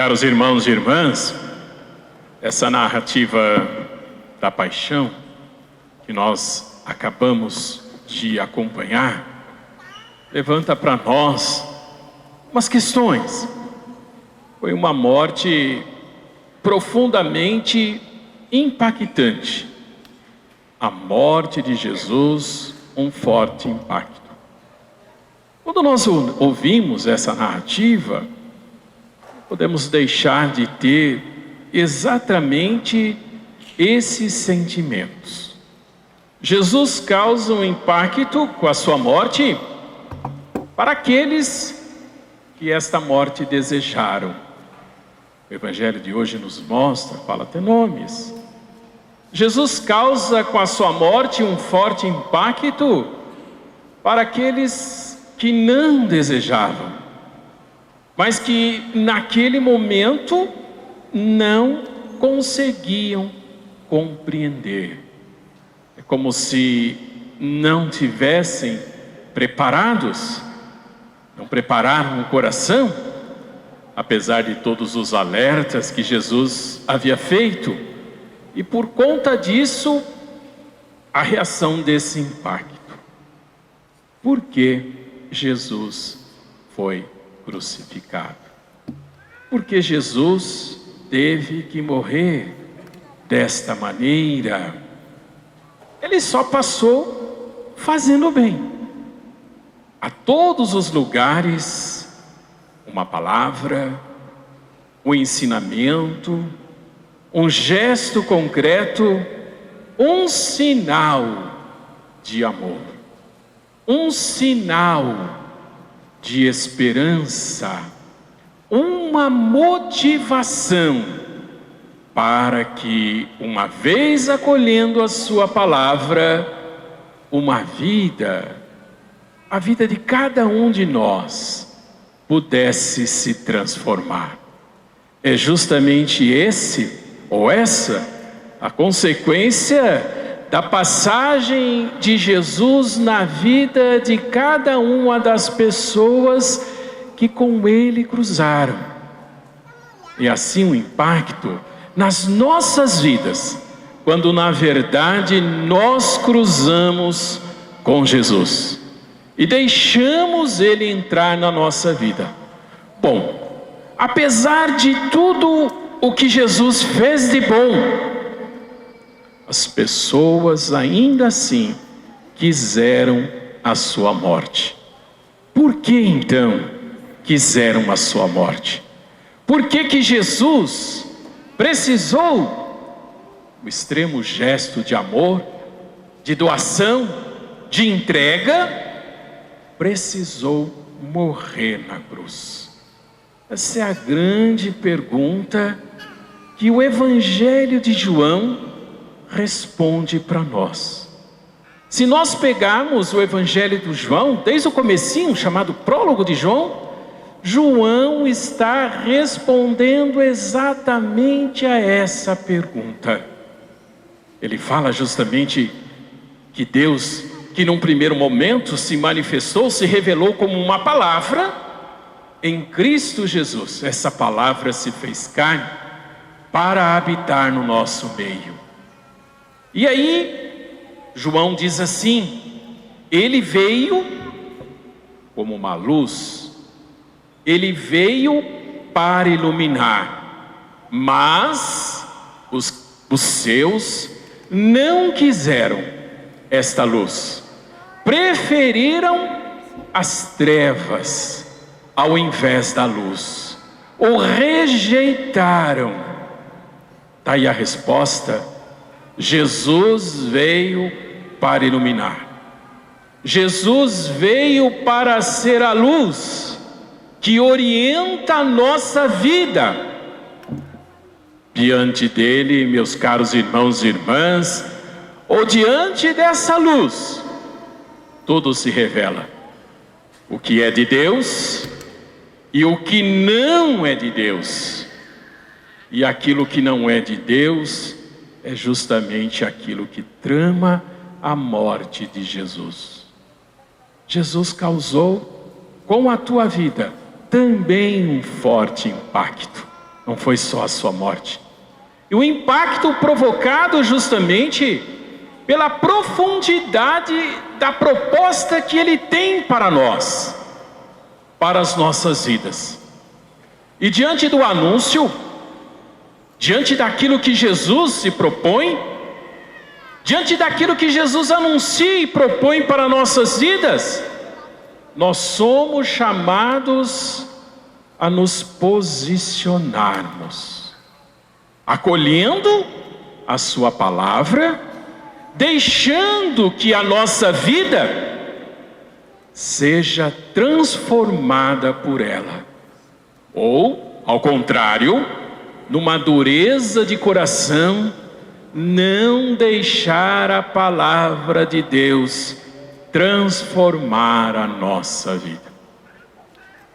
Caros irmãos e irmãs, essa narrativa da paixão que nós acabamos de acompanhar levanta para nós umas questões. Foi uma morte profundamente impactante. A morte de Jesus, um forte impacto. Quando nós ouvimos essa narrativa, podemos deixar de ter exatamente esses sentimentos. Jesus causa um impacto com a sua morte para aqueles que esta morte desejaram. O Evangelho de hoje nos mostra, fala até nomes. Jesus causa com a sua morte um forte impacto para aqueles que não desejavam, mas que naquele momento não conseguiam compreender. É como se não tivessem preparados, não prepararam o coração, apesar de todos os alertas que Jesus havia feito, e por conta disso, a reação desse impacto. Por que Jesus foi crucificado? Porque Jesus teve que morrer desta maneira. Ele só passou fazendo bem. A todos os lugares, uma palavra, um ensinamento, um gesto concreto, um sinal de amor, um sinal de esperança, uma motivação para que, uma vez acolhendo a sua palavra, a vida de cada um de nós pudesse se transformar. É justamente essa a consequência da passagem de Jesus na vida de cada uma das pessoas que com ele cruzaram. E assim o impacto nas nossas vidas, quando na verdade nós cruzamos com Jesus e deixamos ele entrar na nossa vida. Bom, apesar de tudo o que Jesus fez de bom, as pessoas ainda assim quiseram a sua morte. Por que então quiseram a sua morte? Por que Jesus precisou do extremo gesto de amor, de doação, de entrega, precisou morrer na cruz? Essa é a grande pergunta que o Evangelho de João responde para nós. Se nós pegarmos o Evangelho de João, desde o comecinho, chamado prólogo de João, João está respondendo exatamente a essa pergunta. Ele fala justamente que Deus, que num primeiro momento se manifestou, se revelou como uma palavra em Cristo Jesus. Essa palavra se fez carne para habitar no nosso meio. E aí, João diz assim: ele veio como uma luz, ele veio para iluminar, mas os seus não quiseram esta luz, preferiram as trevas ao invés da luz, ou rejeitaram. Daí a resposta: Jesus veio para iluminar. Jesus veio para ser a luz que orienta a nossa vida. Diante dele, meus caros irmãos e irmãs, ou diante dessa luz, tudo se revela. O que é de Deus e o que não é de Deus. E aquilo que não é de Deus é justamente aquilo que trama a morte de Jesus. Jesus causou com a tua vida também um forte impacto. não foi só a sua morte. E o impacto provocado justamente pela profundidade da proposta que Ele tem para nós, para as nossas vidas. E diante do anúncio, diante daquilo que Jesus se propõe, diante daquilo que Jesus anuncia e propõe para nossas vidas, nós somos chamados a nos posicionarmos, acolhendo a sua palavra, deixando que a nossa vida seja transformada por ela. Ou, ao contrário, numa dureza de coração, não deixar a palavra de Deus transformar a nossa vida.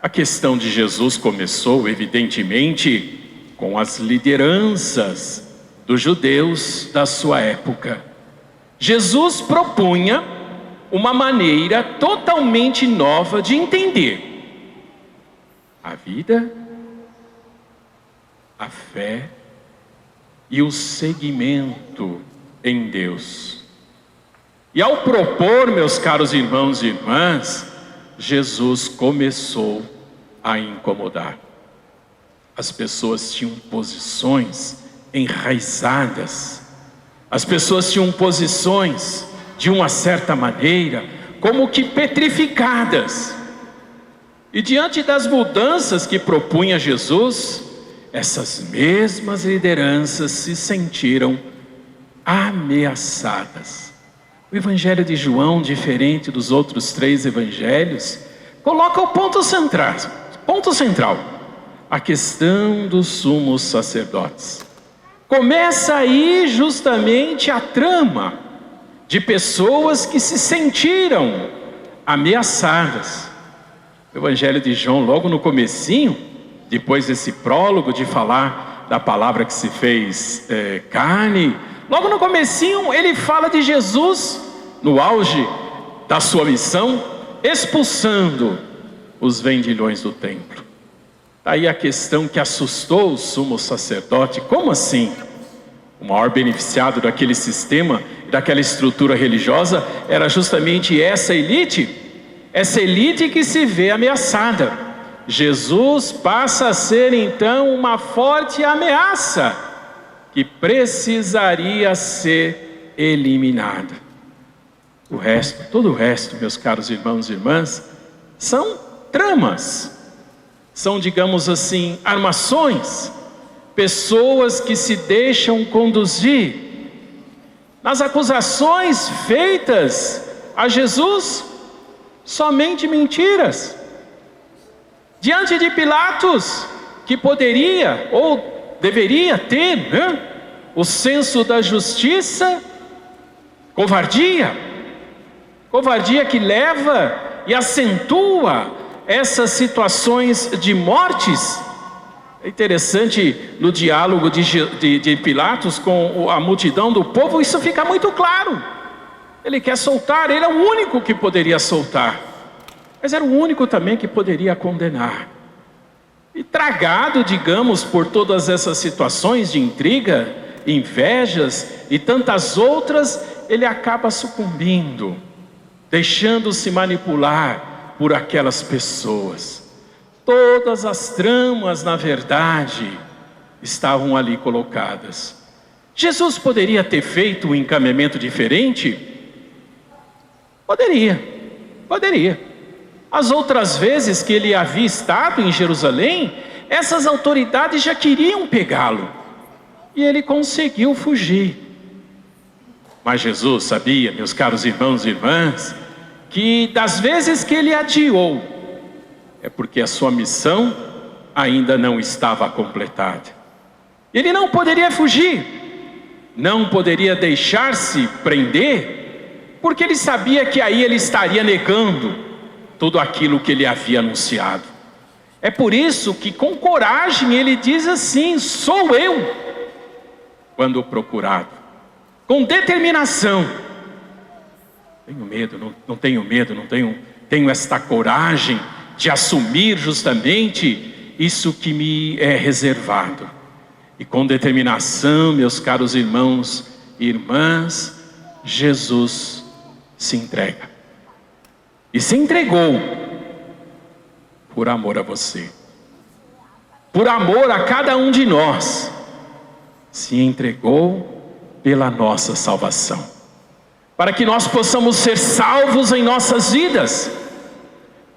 A questão de Jesus começou, evidentemente, com as lideranças dos judeus da sua época. Jesus propunha uma maneira totalmente nova de entender a vida, a fé e o seguimento em Deus. E ao propor, meus caros irmãos e irmãs, Jesus começou a incomodar. As pessoas tinham posições enraizadas, as pessoas tinham posições de uma certa maneira, como que petrificadas. E diante das mudanças que propunha Jesus, essas mesmas lideranças se sentiram ameaçadas. O Evangelho de João, diferente dos outros 3 evangelhos, coloca o ponto central, a questão dos sumos sacerdotes. Começa aí justamente a trama de pessoas que se sentiram ameaçadas. O Evangelho de João, logo no comecinho, depois desse prólogo de falar da palavra que se fez carne, logo no comecinho ele fala de Jesus, no auge da sua missão, expulsando os vendilhões do templo. Aí a questão que assustou o sumo sacerdote: como assim? O maior beneficiado daquele sistema, daquela estrutura religiosa, era justamente essa elite que se vê ameaçada. Jesus passa a ser então uma forte ameaça que precisaria ser eliminada. Todo o resto, meus caros irmãos e irmãs, são tramas, são, digamos assim, armações, pessoas que se deixam conduzir nas acusações feitas a Jesus, somente mentiras. Diante de Pilatos, que poderia ou deveria ter o senso da justiça, covardia que leva e acentua essas situações de mortes. É interessante, no diálogo de Pilatos com a multidão do povo, isso fica muito claro. Ele quer soltar, ele é o único que poderia soltar, mas era o único também que poderia condenar. E tragado, digamos, por todas essas situações de intriga, invejas e tantas outras, ele acaba sucumbindo, deixando-se manipular por aquelas pessoas. Todas as tramas, na verdade, estavam ali colocadas. Jesus poderia ter feito um encaminhamento diferente? Poderia. As outras vezes que ele havia estado em Jerusalém, essas autoridades já queriam pegá-lo, e ele conseguiu fugir. Mas Jesus sabia, meus caros irmãos e irmãs, que das vezes que ele adiou, é porque a sua missão ainda não estava completada. Ele não poderia fugir, não poderia deixar-se prender, porque ele sabia que aí ele estaria negando tudo aquilo que ele havia anunciado. É por isso que com coragem ele diz assim: sou eu, quando procurado, com determinação. Tenho medo, não tenho medo, tenho esta coragem de assumir justamente isso que me é reservado. E com determinação, meus caros irmãos e irmãs, Jesus se entrega. E se entregou por amor a você. Por amor a cada um de nós. Se entregou pela nossa salvação. Para que nós possamos ser salvos em nossas vidas.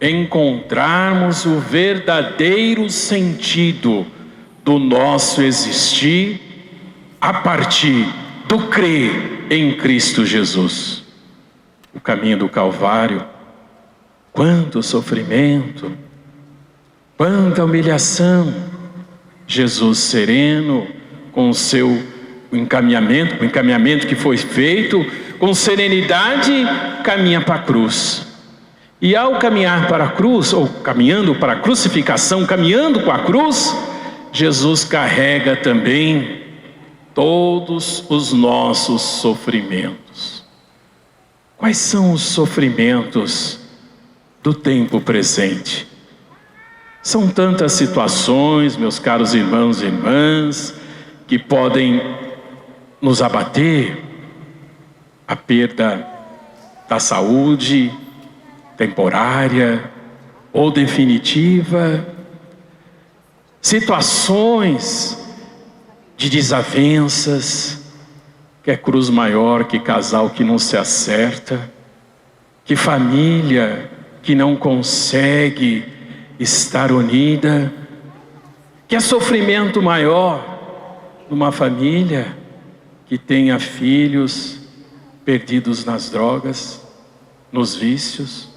Encontrarmos o verdadeiro sentido do nosso existir a partir do crer em Cristo Jesus. O caminho do Calvário, quanto sofrimento, quanta humilhação. Jesus sereno, com o seu encaminhamento, o encaminhamento que foi feito, com serenidade, caminha para a cruz. E ao caminhar para a cruz, ou caminhando para a crucificação, caminhando com a cruz, Jesus carrega também todos os nossos sofrimentos. Quais são os sofrimentos do tempo presente? São tantas situações, meus caros irmãos e irmãs, que podem nos abater. A perda da saúde, temporária ou definitiva. Situações de desavenças, que é cruz maior, que casal que não se acerta, que família que não consegue estar unida, que é sofrimento maior numa família que tenha filhos perdidos nas drogas, nos vícios,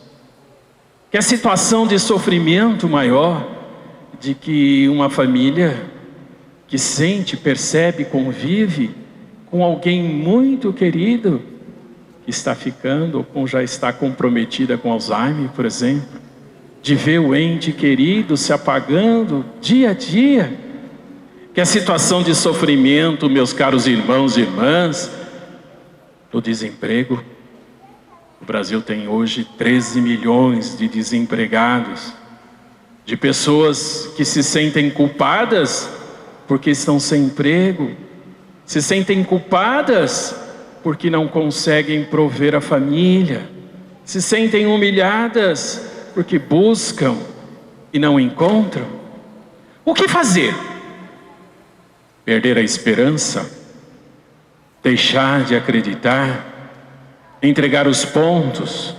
que é situação de sofrimento maior de que uma família que sente, percebe, convive com alguém muito querido que está ficando ou já está comprometida com Alzheimer, por exemplo, de ver o ente querido se apagando dia a dia, que é situação de sofrimento, meus caros irmãos e irmãs, do desemprego. O Brasil tem hoje 13 milhões de desempregados, de pessoas que se sentem culpadas porque estão sem emprego, se sentem culpadas porque não conseguem prover a família, se sentem humilhadas porque buscam e não encontram. O que fazer? Perder a esperança? Deixar de acreditar? Entregar os pontos?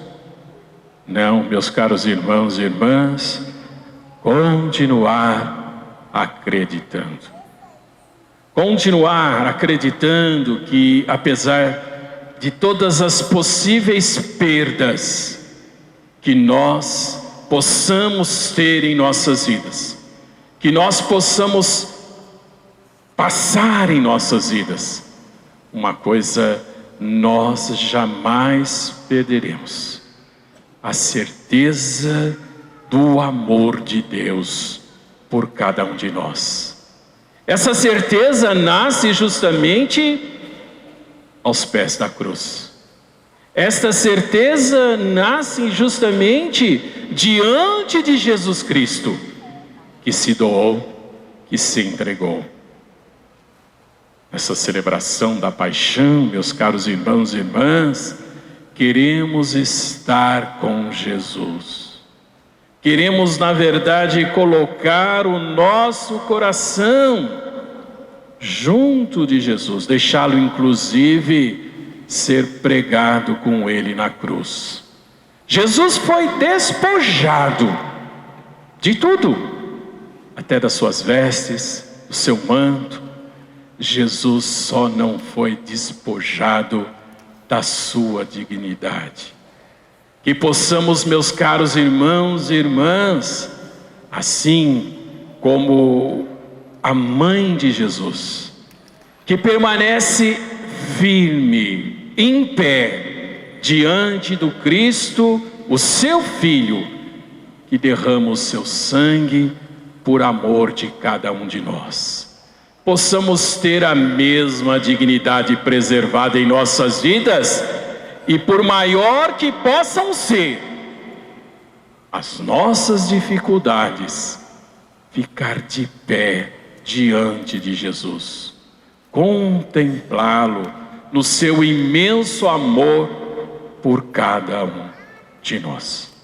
Não, meus caros irmãos e irmãs, continuar acreditando. Continuar acreditando que, apesar de todas as possíveis perdas que nós possamos ter em nossas vidas, que nós possamos passar em nossas vidas, uma coisa nós jamais perderemos: a certeza do amor de Deus por cada um de nós. Essa certeza nasce justamente aos pés da cruz. Esta certeza nasce justamente diante de Jesus Cristo, que se doou, que se entregou. Nessa celebração da paixão, meus caros irmãos e irmãs, queremos estar com Jesus. Queremos, na verdade, colocar o nosso coração junto de Jesus, deixá-lo inclusive ser pregado com Ele na cruz. Jesus foi despojado de tudo, até das suas vestes, do seu manto. Jesus só não foi despojado da sua dignidade. Que possamos, meus caros irmãos e irmãs, assim como a mãe de Jesus, que permanece firme, em pé, diante do Cristo, o seu Filho, que derrama o seu sangue por amor de cada um de nós. Possamos ter a mesma dignidade preservada em nossas vidas, e por maior que possam ser as nossas dificuldades, ficar de pé diante de Jesus, contemplá-lo no seu imenso amor por cada um de nós.